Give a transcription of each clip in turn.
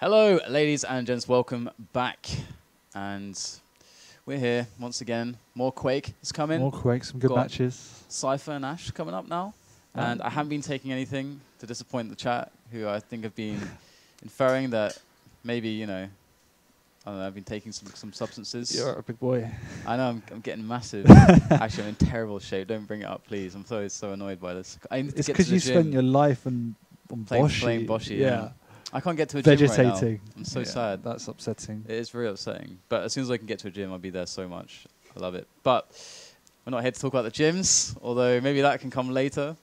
Hello, ladies and gents. Welcome back. And we're here once again. More Quake is coming. More Quake, some good matches. Cypher and Ash coming up now. And I haven't been taking anything to disappoint the chat, who I think have been inferring that maybe, you know, I don't know, I've been taking some substances. You're a big boy. I know, I'm getting massive. Actually, I'm in terrible shape. Don't bring it up, please. I'm so annoyed by this. It's because you spent your life on playing Boshi. Yeah. I can't get to a gym Vegetating. right now. I'm so sad. That's upsetting. It is very upsetting. But as soon as I can get to a gym, I'll be there so much. I love it. But we're not here to talk about the gyms, although maybe that can come later.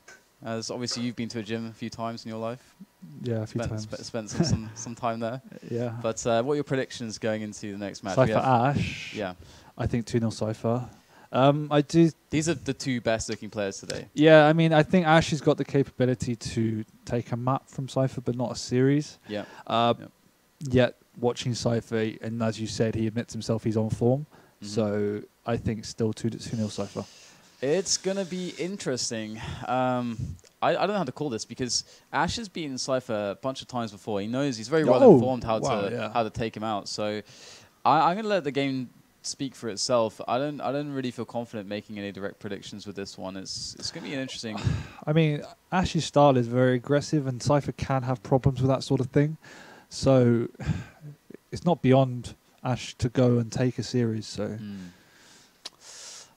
As obviously you've been to a gym a few times in your life. Yeah, a few times. Spent some time there. Yeah. But what are your predictions going into the next match? Cypher Ash. Yeah. I think 2-0 Cypher. I do. These are the two best looking players today. Yeah, I mean, I think Ash has got the capability to take a map from Cypher, but not a series. Yeah. Yet watching Cypher, and as you said, he admits himself he's on form. So I think still 2-0 Cypher. It's going to be interesting. I don't know how to call this because Ash has beaten Cypher a bunch of times before. He knows he's very well informed how to take him out. So I'm going to let the game speak for itself. I don't really feel confident making any direct predictions with this one. It's going to be an interesting. I mean, Ash's style is very aggressive, and Cypher can have problems with that sort of thing. So it's not beyond Ash to go and take a series. So.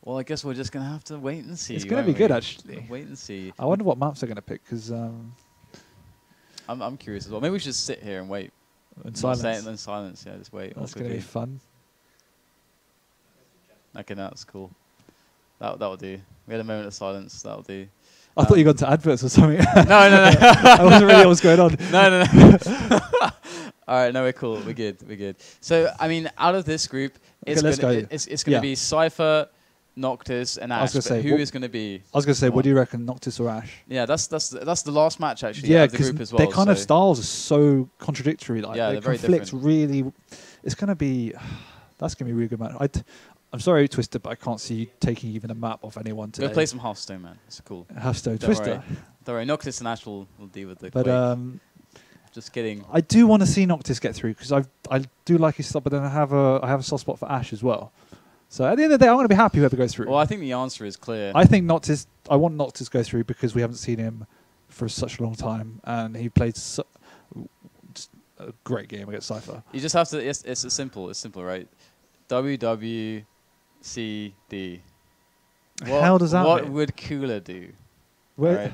Well, I guess we're just going to have to wait and see. It's going to be good, actually. Wait and see. I wonder what maps they're going to pick, because... I'm curious as well. Maybe we should just sit here and wait. In silence. Say it in silence, yeah, just wait. That's going to be fun. Okay, that's cool. That'll do. We had a moment of silence. That'll do. I thought you got to adverts or something. No. I wasn't really what was going on. No. All right, no, we're cool. We're good. So, I mean, out of this group, it's going to be Cypher, Noctis, and Ash. I was gonna say, who is going to be? I was going to say, what do you reckon, Noctis or Ash? Yeah, that's the last match actually. Yeah, of the group as well. Their kind of styles are so contradictory. Like, yeah, they they're very conflict different. really. It's going to be. That's going to be a really good match. I'm sorry, Twister, but I can't see you taking even a map off anyone today. We'll play some Hearthstone, man. It's cool. Hearthstone, Don't Twister. Don't worry, Noctis and Ash will deal with the But Quake. Just kidding. I do want to see Noctis get through because I do like his stuff, but then I have a soft spot for Ash as well. So at the end of the day, I'm going to be happy whoever goes through. Well, I think the answer is clear. I think Noctis. I want Noctis to go through because we haven't seen him for such a long time, and he played just a great game against Cypher. You just have to. It's simple. It's simple, right? WWCD. What hell does that mean? What would Cooler do? Right?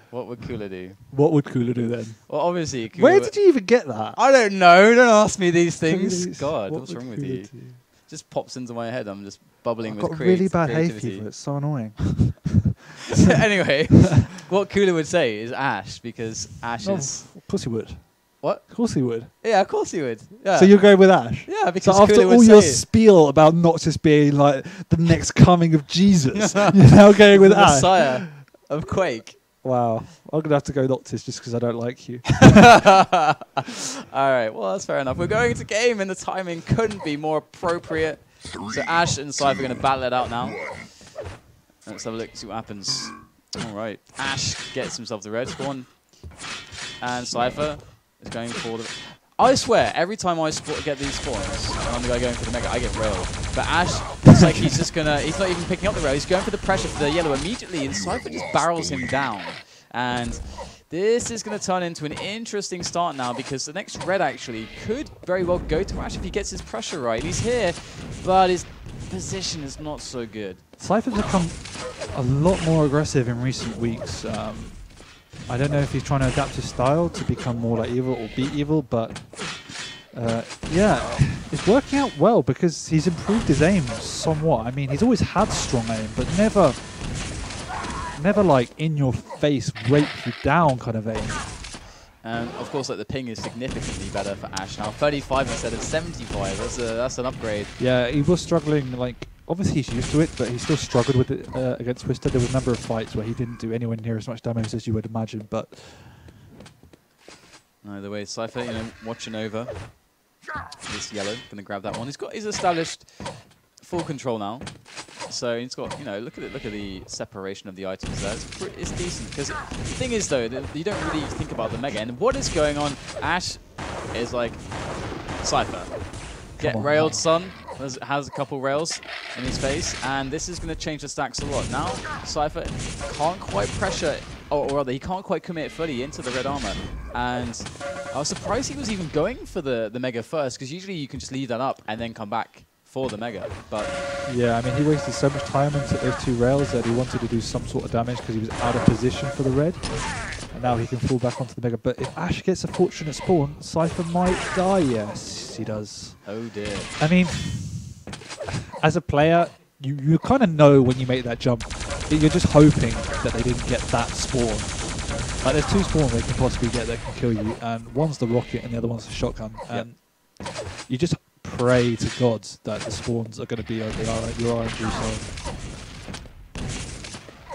What would Cooler do? What would Cooler do then? Well, obviously, Cooler. Where did you even get that? I don't know. Don't ask me these things. God, what's wrong with you? Do? Just pops into my head. I'm just bubbling with I've got really bad hay creativity. fever. It's so annoying. Anyway, what Cooler would say is Ash because Ash is. Of course he would. What? Of course he would. Yeah, of course he would. Yeah. So you're going with Ash? Yeah, because so after Cooler would all say your it. spiel about Noctis being like the next coming of Jesus, you're now going with the Ash. Messiah of Quake. Wow. I'm going to have to go Noctis just because I don't like you. All right, well, that's fair enough. We're going to game, and the timing couldn't be more appropriate. So Ash and Cypher are going to battle it out now. Let's have a look, see what happens. All right, Ash gets himself the red spawn, and Cypher is going for the... I swear, every time I get these spawns, and I'm the guy going for the mega, I get railed. But Ash, it's like he's just gonna... He's not even picking up the rail. He's going for the pressure for the yellow immediately, and Cypher just barrels him down. And this is going to turn into an interesting start now, because the next red actually could very well go to Ash if he gets his pressure right. He's here, but his position is not so good. Cypher's become a lot more aggressive in recent weeks. I don't know if he's trying to adapt his style to become more like Evil or beat Evil, but yeah, it's working out well because he's improved his aim somewhat. I mean, he's always had strong aim, but never like in your face, rape you down kind of aim. And of course, like the ping is significantly better for Ash now. 35 instead of 75. That's an upgrade. Yeah, he was struggling. Like obviously he's used to it, but he still struggled with it against Twister. There was a number of fights where he didn't do anywhere near as much damage as you would imagine. But either way, Cypher, you know, watching over this yellow. Gonna grab that one. He's established full control now. So he's got, you know, look at the separation of the items there. It's decent because the thing is though, that you don't really think about the mega. And what is going on? Ash is like, Cypher, get railed, son. Has a couple rails in his face, and this is going to change the stacks a lot. Now, Cypher can't quite pressure, or rather, he can't quite commit fully into the red armor. And I was surprised he was even going for the Mega first, because usually you can just leave that up and then come back for the Mega. But yeah, I mean, he wasted so much time into those 2 rails that he wanted to do some sort of damage because he was out of position for the red. And now he can fall back onto the Mega. But if Ash gets a fortunate spawn, Cypher might die. Yes, he does. Oh dear. I mean, as a player, you kind of know when you make that jump. You're just hoping that they didn't get that spawn. Like, there's 2 spawns they can possibly get that can kill you, and one's the rocket and the other one's the shotgun. And you just pray to gods that the spawns are going to be over your RNG zone.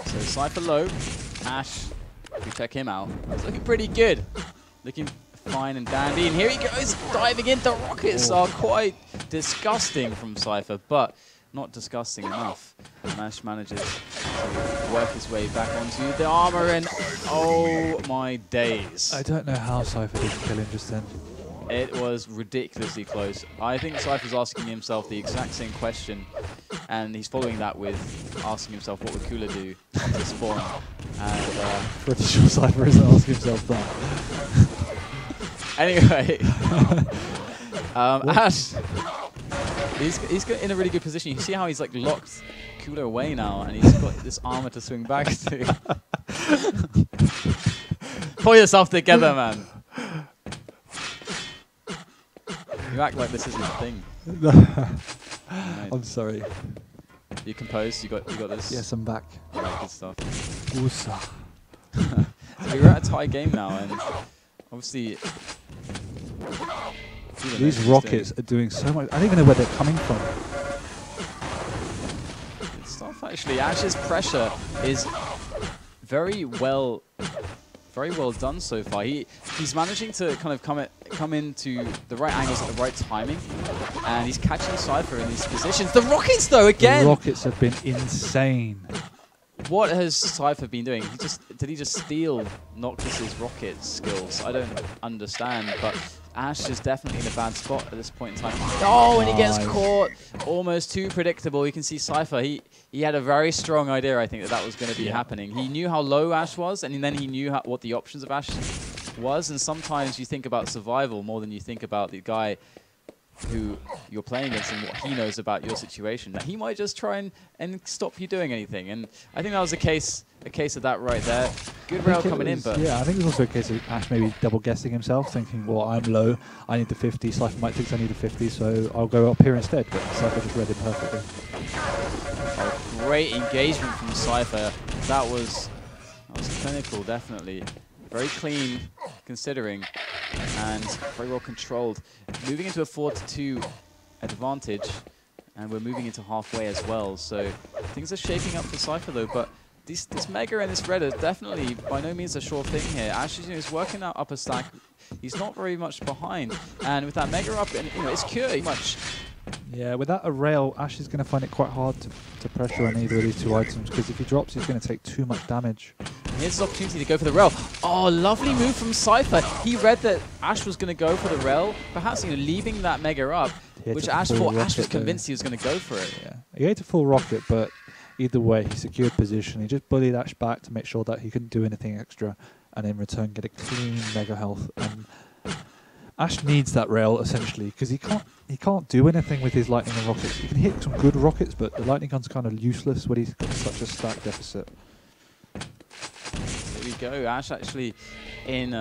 So Cypher low, Ash, we check him out. He's looking pretty good. Looking fine and dandy. And here he goes, diving in. The rockets are quite disgusting from Cypher, but not disgusting enough. And Ash manages to work his way back onto the armor, and oh my days. I don't know how Cypher didn't kill him just then. It was ridiculously close. I think Cypher's asking himself the exact same question, and he's following that with asking himself what would Kula do on the spawn. And pretty sure Cypher isn't asking himself that. Anyway, Ash, he's in a really good position. You see how he's like locked Kula away now, and he's got this armor to swing back to. Pull yourself together, man. You act like this isn't a thing. I'm sorry. You composed? You got this? Yes, I'm back. Right, good stuff. Usa. So we're at a tie game now, and obviously these rockets are doing so much. I don't even know where they're coming from. Good stuff, actually. Ash's pressure is very well done so far. He's managing to kind of come into the right angles at the right timing, and he's catching Cypher in these positions. The rockets, though, again. The rockets have been insane. What has Cypher been doing? Did he just steal Noctis's rocket skills? I don't understand, but Ash is definitely in a bad spot at this point in time. Oh, and he gets caught. Almost too predictable. You can see Cypher. He had a very strong idea, I think, that was going to be happening. He knew how low Ash was, and then he knew what the options of Ash was. And sometimes you think about survival more than you think about the guy who you're playing against and what he knows about your situation. That he might just try and stop you doing anything. And I think that was a case of that right there. Good rail coming in, but yeah, I think it was also a case of Ash maybe double guessing himself, thinking, well, I'm low, I need the 50. Cypher might think I need a 50, so I'll go up here instead. But Cypher just read it perfectly. Oh, great engagement from Cypher. That was clinical, definitely. Very clean, considering, and very well controlled. Moving into a 4-2 advantage, and we're moving into halfway as well. So things are shaping up for Cypher, though. But this Mega and this Red are definitely by no means a sure thing here. Ash is working that upper stack. He's not very much behind, and with that Mega up, and it's Cure much. Yeah, without a rail, Ash is going to find it quite hard to pressure on either of these 2 items, because if he drops, he's going to take too much damage. Here's his opportunity to go for the rail. Oh, lovely move from Cypher. He read that Ash was going to go for the rail, perhaps leaving that Mega up, which Ash thought Ash was convinced he was going to go for it. Yeah, he ate a full rocket, but either way, he secured position. He just bullied Ash back to make sure that he couldn't do anything extra, and in return get a clean Mega health. And Ash needs that rail essentially, because he can't do anything with his lightning and rockets. He can hit some good rockets, but the lightning gun's kind of useless when he's got such a stack deficit. Here we go. Ash actually in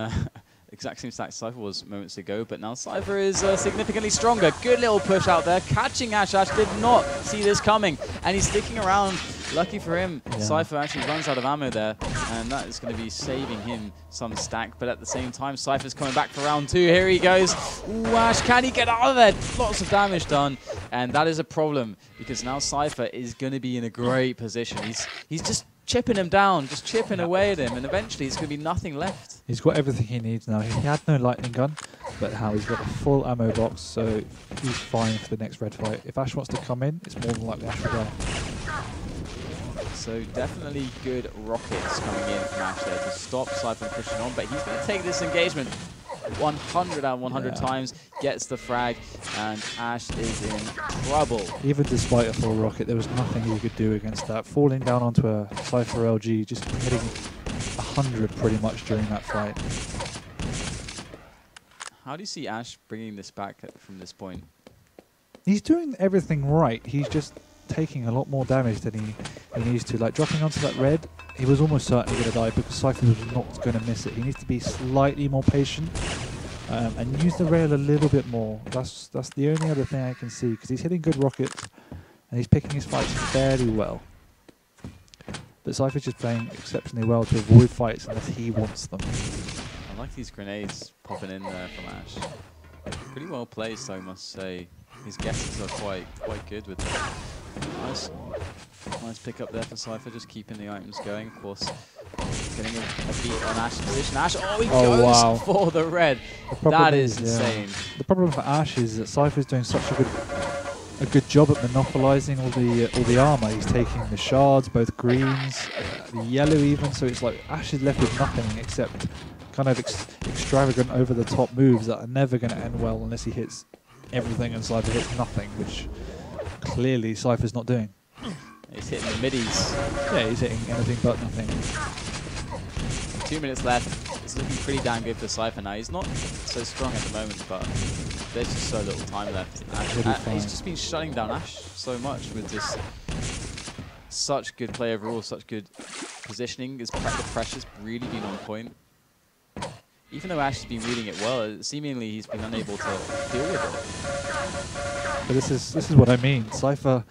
exact same stack Cypher was moments ago, but now Cypher is significantly stronger. Good little push out there, catching Ash. Ash did not see this coming, and he's sticking around. Lucky for him, Cypher actually runs out of ammo there, and that is going to be saving him some stack. But at the same time, Cypher's coming back for round 2. Here he goes. Ooh, Ash, can he get out of there? Lots of damage done, and that is a problem, because now Cypher is going to be in a great position. He's just chipping him down, just chipping away at him, and eventually there's going to be nothing left. He's got everything he needs now. He had no lightning gun, but how he's got a full ammo box, so he's fine for the next red fight. If Ash wants to come in, it's more than likely Ash will go. So definitely good rockets coming in from Ash there to stop Cypher pushing on, but he's going to take this engagement. 100 out of 100 times, gets the frag, and Ash is in trouble. Even despite a full rocket, there was nothing he could do against that. Falling down onto a Cypher LG, just hitting 100 pretty much during that fight. How do you see Ash bringing this back from this point? He's doing everything right. He's just taking a lot more damage than he needs to. Like dropping onto that red, he was almost certainly going to die because Cypher was not going to miss it. He needs to be slightly more patient and use the rail a little bit more. That's the only other thing I can see, because he's hitting good rockets and he's picking his fights fairly well. But Cypher's just playing exceptionally well to avoid fights unless he wants them. I like these grenades popping in there from Ash. Pretty well placed, I must say. His guesses are quite good with them. Nice pick up there for Cypher, just keeping the items going. Of course, getting a beat on Ash's position. Ash, he goes for the red. That is insane. The problem for Ash is that Cypher's doing such a good job at monopolizing all the armor. He's taking the shards, both greens, the yellow even. So it's like Ash is left with nothing except kind of extravagant, over-the-top moves that are never going to end well unless he hits everything and Cypher hits nothing, which clearly Cypher's not doing. He's hitting the middies. Yeah, he's hitting anything but nothing. 2 minutes left. It's looking pretty damn good for Cypher now. He's not so strong at the moment, but there's just so little time left. He's just been shutting down Ash so much with this such good play overall, such good positioning. The pressure's really been on point. Even though Ash has been reading it well, seemingly he's been unable to deal with it. But this is what I mean. Cypher,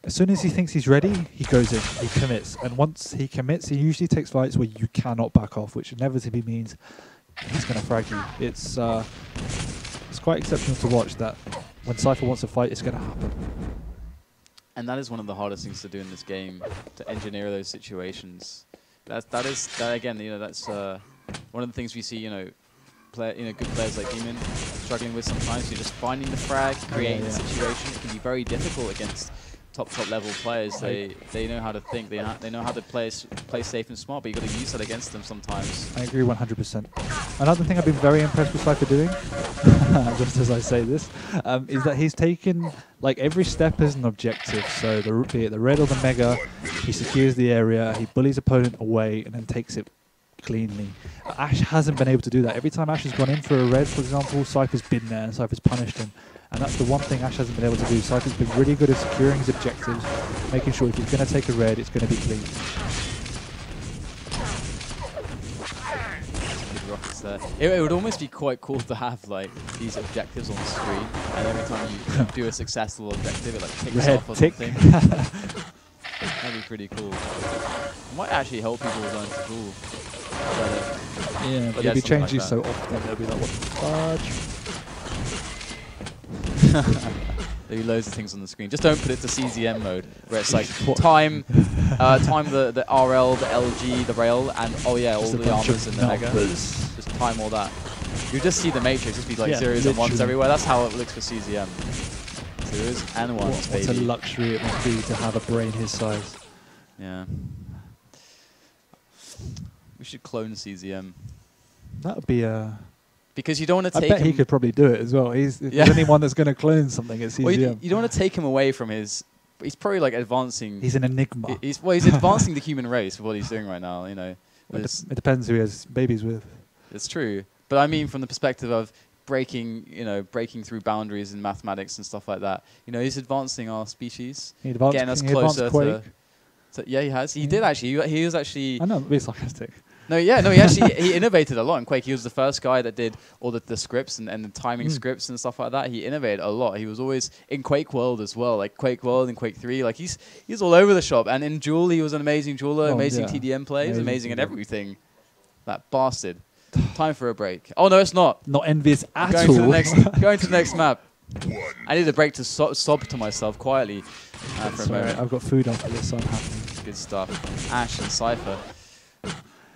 as soon as he thinks he's ready, he goes in, he commits. And once he commits, he usually takes fights where you cannot back off, which inevitably means he's going to frag you. It's quite exceptional to watch that when Cypher wants to fight, it's going to happen. And that is one of the hardest things to do in this game, to engineer those situations. That again, that's one of the things we see, good players like Demon struggling with sometimes. You're just finding the frag, creating the situation. It can be very difficult against top level players. They know how to think. They know how to play safe and smart. But you got to use that against them sometimes. I agree 100%. Another thing I've been very impressed with Cypher doing, just as I say this, is that he's taken like every step as an objective. So be it the red or the mega, he secures the area, he bullies opponent away, and then takes it cleanly. Ash hasn't been able to do that. Every time Ash has gone in for a red, for example, Cypher's been there and Cypher's punished him. And that's the one thing Ash hasn't been able to do. Cypher's been really good at securing his objectives, making sure if he's going to take a red, it's going to be clean. Good rockets there. It would almost be quite cool to have like these objectives on the screen, and every time you do a successful objective, it like ticks red off or tick. something. That'd be pretty cool. It might actually help people learn to duel. Yeah, but if he changes so often, they'll be like, what the fudge? There'll be loads of things on the screen. Just don't put it to CZM mode, where it's like time the RL, the LG, the rail, and all the armors and the mega. Just time all that. You just see the matrix, just be like zeros and ones everywhere. That's how it looks for CZM. Zeros and ones, baby. What a luxury it must be to have a brain his size. Yeah. We should clone CZM. That would be a... Because you don't want to take I bet he could probably do it as well. If there's anyone that's going to clone something at CZM. Well, you don't want to take him away from his... He's probably like advancing... He's an enigma. He's advancing the human race with what he's doing right now, It depends who he has babies with. It's true. But I mean from the perspective of breaking through boundaries in mathematics and stuff like that. He's advancing our species. Getting us closer to... Yeah, he has. He did actually. He was actually... I know, but it's sarcastic. He innovated a lot in Quake. He was the first guy that did all the scripts and the timing scripts and stuff like that. He innovated a lot. He was always in Quake World as well, like Quake World and Quake 3. Like he's all over the shop. And in Duel, he was an amazing jeweler, amazing TDM play. He was amazing at everything. That bastard. Time for a break. Oh no, it's not. Not envious at all. Going to the next map. I need a break to sob to myself quietly for a moment. I've got food after this, so I'm happy. Good stuff. Ash and Cypher.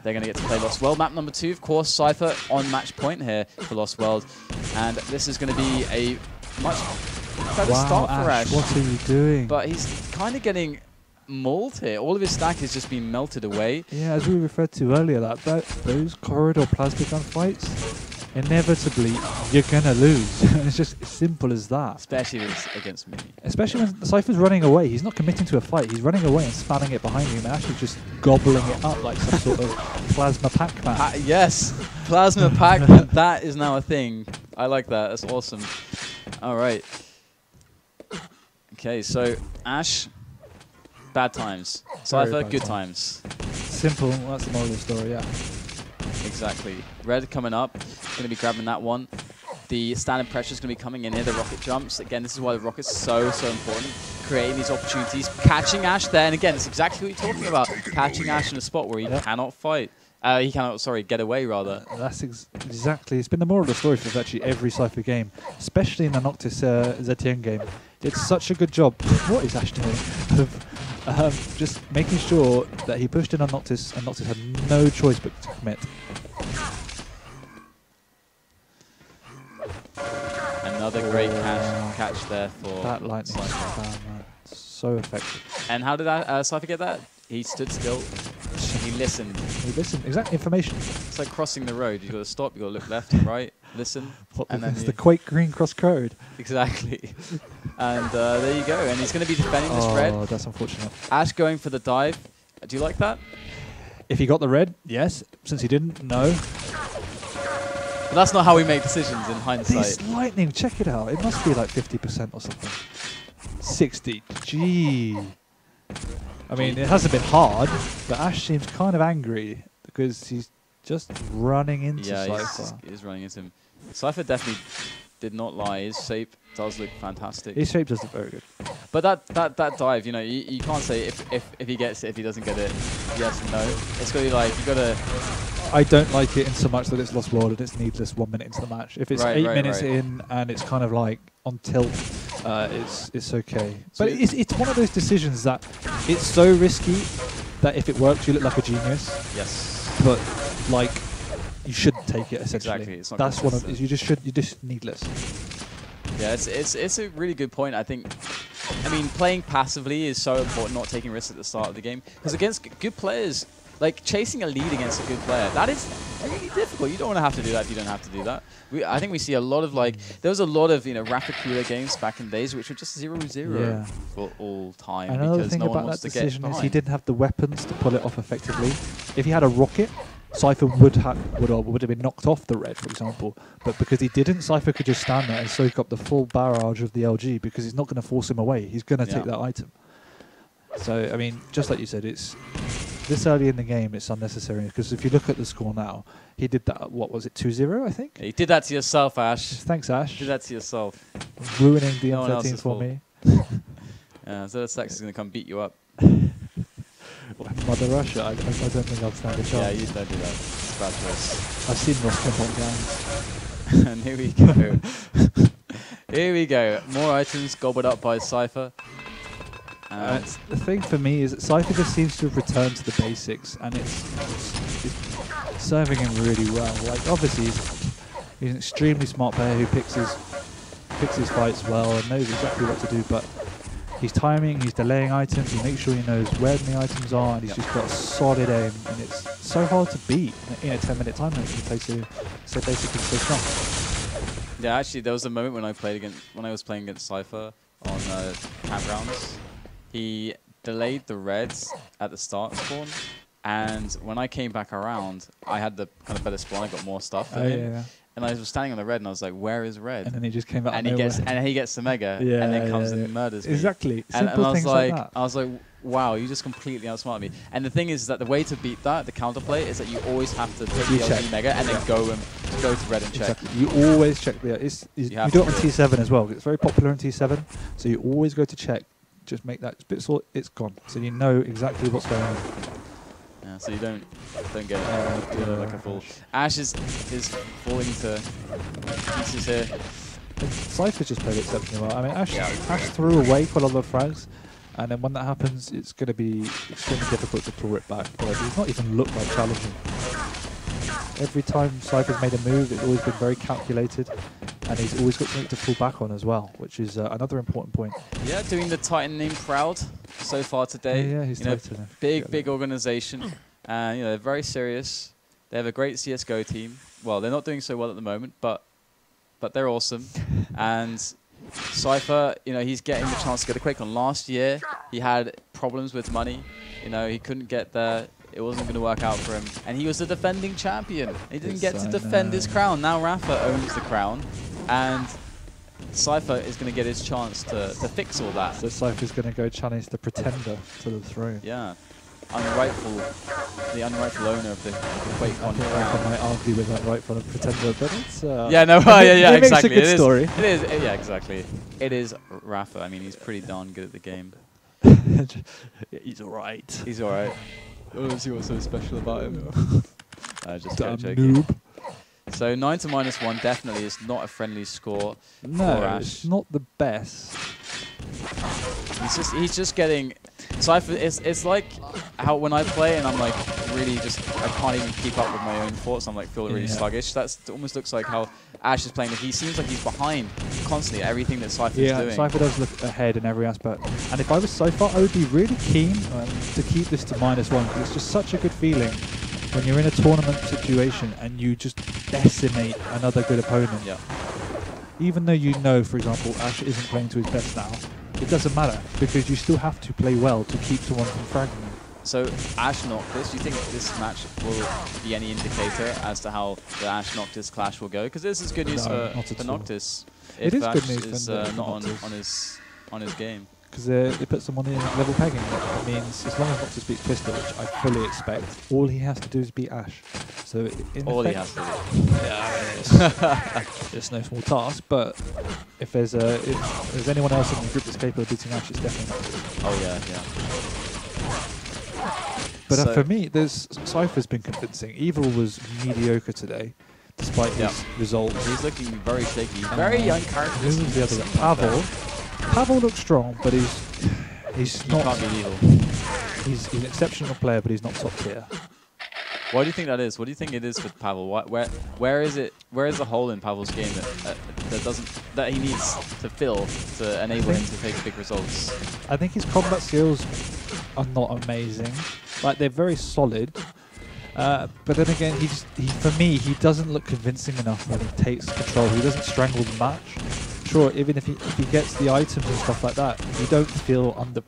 They're going to get to play Lost World. Map number 2, of course, Cypher on match point here for Lost World. And this is going to be a much better start for Ash. What are you doing? But he's kind of getting mauled here. All of his stack has just been melted away. Yeah, as we referred to earlier, those corridor plasma gun fights, inevitably you're gonna lose. It's just as simple as that. Especially if it's against me. Especially when Cypher's running away. He's not committing to a fight. He's running away and spamming it behind him and actually just gobbling it up like some sort of plasma Pac-Man. Yes, plasma pack. That is now a thing. I like that. That's awesome. All right. Okay, so Ash, bad times. Cypher, good times. Simple. That's the moral of the story. Yeah. Exactly. Red coming up. Going to be grabbing that one. The standing pressure is going to be coming in here. The rocket jumps. Again, this is why the rocket's so important. Creating these opportunities. Catching Ash there. And again, it's exactly what you're talking about. Catching Ash in a spot where he cannot fight. He cannot, sorry, get away, rather. That's exactly. It's been the moral of the story for virtually every Cypher game, especially in the Noctis ZTN game. Did such a good job. What is Ash doing? Of just making sure that he pushed in on Noctis, and Noctis had no choice but to commit. Another great catch there for that lightning spam, man. So effective. And how did Cypher get that? He stood still. He listened. He listened. Exact information. It's like crossing the road. You've got to stop. You've got to look left and right. Listen. And then the Quake Green cross code. Exactly. And there you go. And he's going to be defending this red. Oh, that's unfortunate. Ash going for the dive. Do you like that? If he got the red, yes. Since he didn't, no. But that's not how we make decisions in hindsight. This lightning, check it out. It must be like 50% or something. 60. Gee. I mean, it hasn't been hard, but Ash seems kind of angry because he's just running into Cypher. Yeah, he's running into him. Cypher definitely did not lie. His shape does look fantastic. His shape does look very good. But that dive, you know, you can't say if he gets it, if he doesn't get it, yes and no. It's got to be like, you got to... I don't like it in so much that it's lost world and it's needless 1 minute into the match. If it's 8 minutes in and it's kind of like on tilt, it's okay. So but it's one of those decisions that it's so risky that if it works, you look like a genius. Yes. But like, you shouldn't take it essentially. Exactly. It's not That's one of you just needless. Yeah, it's a really good point. I think. I mean, playing passively is so important. Not taking risks at the start of the game because against good players. Like, chasing a lead against a good player, that is really difficult. You don't want to have to do that if you don't have to do that. I think we see a lot of, like, there was a lot of, you know, Rapid Cooler games back in the days which were just 0-0 for all time. Another thing about that decision is he didn't have the weapons to pull it off effectively. If he had a rocket, Cypher would have been knocked off the red, for example. But because he didn't, Cypher could just stand there and soak up the full barrage of the LG because he's not going to force him away. He's going to take that item. So, I mean, just like you said, it's... This early in the game, it's unnecessary because if you look at the score now, he did that. What was it, 2-0? I think. Yeah, you did that to yourself, Ash. Thanks, Ash. You did that to yourself. Ruining the M13 for me. Yeah, Zersex is going to come beat you up. Mother Russia. I don't think I'll stand a chance. Yeah, you don't do that. It's bad choice. I've seen Ross Kemp on gangs. And here we go. Here we go. More items gobbled up by Cypher. The thing for me is that Cypher just seems to have returned to the basics, and it's serving him really well. Like, obviously, he's an extremely smart player who picks his fights well and knows exactly what to do. But he's timing, he's delaying items, he makes sure he knows where the items are, and he's just got a solid aim. And it's so hard to beat in a 10-minute time limit. He plays so basically so strong. Yeah, actually, there was a moment when I was playing against Cypher on campgrounds. He delayed the reds at the start spawn, and when I came back around, I had the kind of better spawn. I got more stuff than him. Yeah. And I was standing on the red, and I was like, "Where is red?" And then he just came out. And he gets the mega, and then comes and murders me. Exactly. And Simple I was things like that. I was like, "Wow, you just completely outsmarted me." And the thing is that the way to beat that, the counterplay, is that you always have to take the LG mega and then go to red and check. Exactly. You always check the. You do it on T7 as well. It's very popular on T7, so you always go to check. Just make that bit so it's gone, so you know exactly what's going on. Yeah, so you don't get like a fool. Ash is falling to pieces here. Cypher just played exceptionally well. I mean, Ash threw away quite a lot of frags, and then when that happens, it's going to be extremely difficult to pull it back. But it's not even looked like challenging. Every time Cypher's made a move, it's always been very calculated, and he's always got something to fall back on as well, which is another important point. Yeah, doing the Titan name proud so far today. Yeah, he's big organization, and they're very serious. They have a great CS:GO team. well, they're not doing so well at the moment, but they're awesome. And Cypher, you know, he's getting the chance to get a quick one. Last year, he had problems with money. You know, he couldn't get there. It wasn't going to work out for him. And he was the defending champion. He didn't get to defend his crown. Now Rafa owns the crown. And Cypher is going to get his chance to fix all that. So Cypher's going to go challenge the pretender to the throne. Yeah. The unrightful owner of the Quake 1 crown. I might argue with that rightful pretender, but it's... yeah, no, yeah, exactly. It's a good story. It is, yeah, exactly. It is Rafa. I mean, he's pretty darn good at the game. He's alright. He's alright. Let's see what's so special about him. Just joking. Noob. So 9 to -1 definitely is not a friendly score No, for Ash. it's not the best. He's just getting Cypher. It's like how when I play and I'm like really I can't even keep up with my own thoughts. I'm like feeling really sluggish. It almost looks like how Ash is playing. He seems like he's behind constantly at everything that Cypher's doing. Yeah, Cypher does look ahead in every aspect. And if I was Cypher, I would be really keen to keep this to -1 because it's just such a good feeling when you're in a tournament situation and you just decimate another good opponent. Yeah. Even though you know, for example, Ash isn't playing to his best now, it doesn't matter because you still have to play well to keep someone from fragging you. So Ash Noctis, do you think this match will be any indicator as to how the Ash Noctis clash will go? Because this is good news for Noctis. It is Ash good news is not on his game. Because they put someone in level pegging. That means as long as Noctis beats Twister, which I fully expect, all he has to do is beat Ash. So all he has to do. Yeah, it's no small task. But if there's anyone else in the group that's capable of beating Ash, it's definitely Noctis. Oh yeah, yeah. But for me, Cypher's been convincing. Evil was mediocre today, despite his results. He's looking very shaky. Very young character. Who was the other guy? Pavel looks strong, but he's not. Can't be Evil. He's an exceptional player, but he's not top tier. Why do you think that is? What do you think it is with Pavel? Where is it? Where is the hole in Pavel's game that he needs to fill to enable him to take big results? I think his combat skills are not amazing. Like they're very solid, but then again, for me, he doesn't look convincing enough when he takes control. He doesn't strangle the match. Sure, even if he gets the items and stuff like that, you don't feel under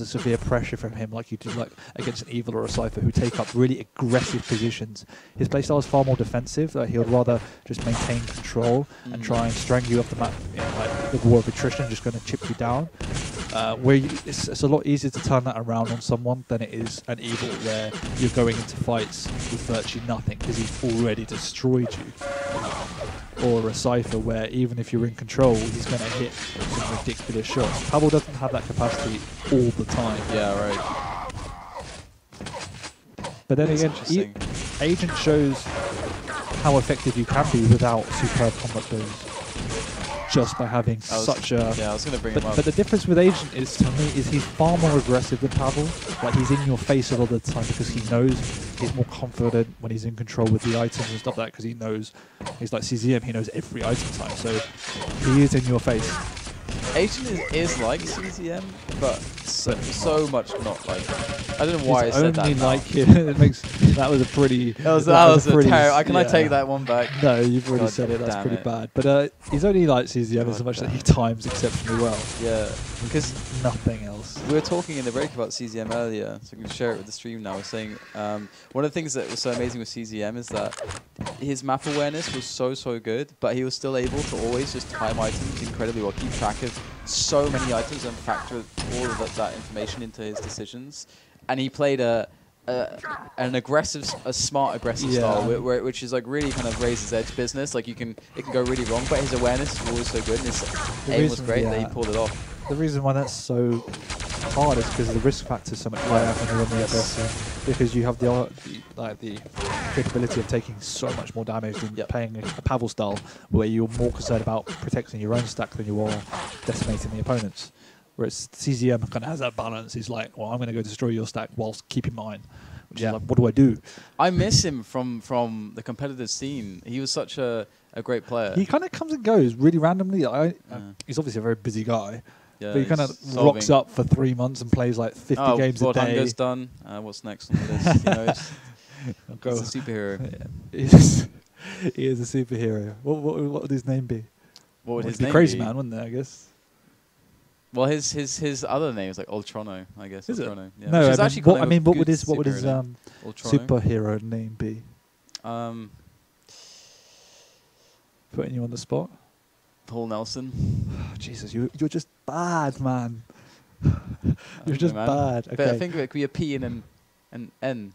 severe pressure from him like you do like against an Evil or a Cypher who take up really aggressive positions. His playstyle is far more defensive. He would rather just maintain control and try and strangle you off the map in like the war of attrition, just going to chip you down. It's a lot easier to turn that around on someone than it is an Evil where you're going into fights with virtually nothing because he's already destroyed you. Or a Cypher where even if you're in control, he's going to hit some ridiculous shots. Pavel doesn't have that capacity all the time. Yeah, right. But then again, Agent shows how effective you can be without superb combat goals. Just by having such a... Yeah, I was going to bring him up. But the difference with Agent is, to me, is he's far more aggressive than Pavel. Like, he's in your face a lot of the time because he knows he's more confident when he's in control with the items and stuff like that because he knows, he's like CZM, he knows every item type, so he is in your face. Agent is like CZM, but so much not like. I don't know why I said that. Only like it makes that was a pretty. That was a terrible. Can I take that one back? No, you've already said it. That's pretty bad. But he's only like CZM as much that he times exceptionally well. Yeah, because nothing else. We were talking in the break about CZM earlier, so we can share it with the stream now. We're saying one of the things that was so amazing with CZM is that his map awareness was so good, but he was still able to always just time items incredibly well, keep track of so many items and factor all of that information into his decisions. And he played an smart aggressive style, which is like really kind of raises edge business. Like it can go really wrong, but his awareness was always so good, and his aim was great that he pulled it off. The reason why that's so hard is because the risk factor is so much higher when you're on the aggressive, because you have the capability of taking so much more damage than playing a Pavel style, where you're more concerned about protecting your own stack than you are decimating the opponent's. Whereas CZM kind of has that balance. He's like, well, I'm going to go destroy your stack whilst keeping mine. Which is like, what do I do? I miss him from the competitive scene. He was such a great player. He kind of comes and goes really randomly. He's obviously a very busy guy. Yeah, but he kind of rocks up for 3 months and plays like 50 games a day. Hunger's done. What's next on the list? You know, he's a superhero. Yeah. He is a superhero. What would his name be? What would his It'd be name Crazy be? Man, wouldn't it? I guess. Well, his other name is like Ultrono, I guess. Is it? Ultrono. Yeah. No, Which is actually kind of a what would good his superhero name. Ultrono. superhero name be? Putting you on the spot. Paul Nelson. Oh, Jesus, you're just bad, man. You're just man. bad. But Okay. I think it could be a P and an N.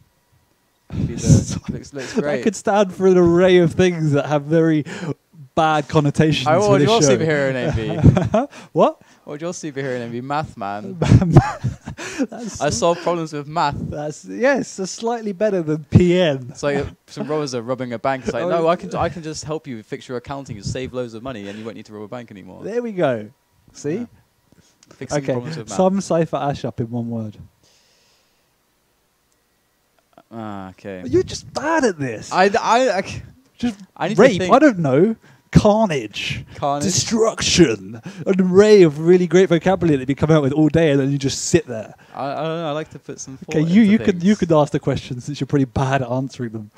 Looks That great. could stand for an array of things that have very bad connotations. What for would this your show. superhero name be? What? What would your superhero name be? Math Man. That's, I solve problems with math. that's yes, that's slightly better than PN. It's like some robbers are robbing a bank. It's like, no, I can just help you fix your accounting and save loads of money, and you won't need to rob a bank anymore. There we go. See? Yeah. Fixing Okay. problems with math. Sum Cypher Ash up in one word. Okay. You're just bad at this. Just I need to rape. think. I don't know. Carnage. Carnage. Destruction. An array of really great vocabulary that you come out with all day, and then you just sit there. I don't know. I like to put some. Okay, thought you into could things. ask the questions since you're pretty bad at answering them.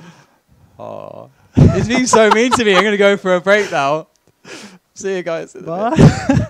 Oh, it's being so mean to me. I'm gonna go for a break now. See you guys. In a bit. Bye.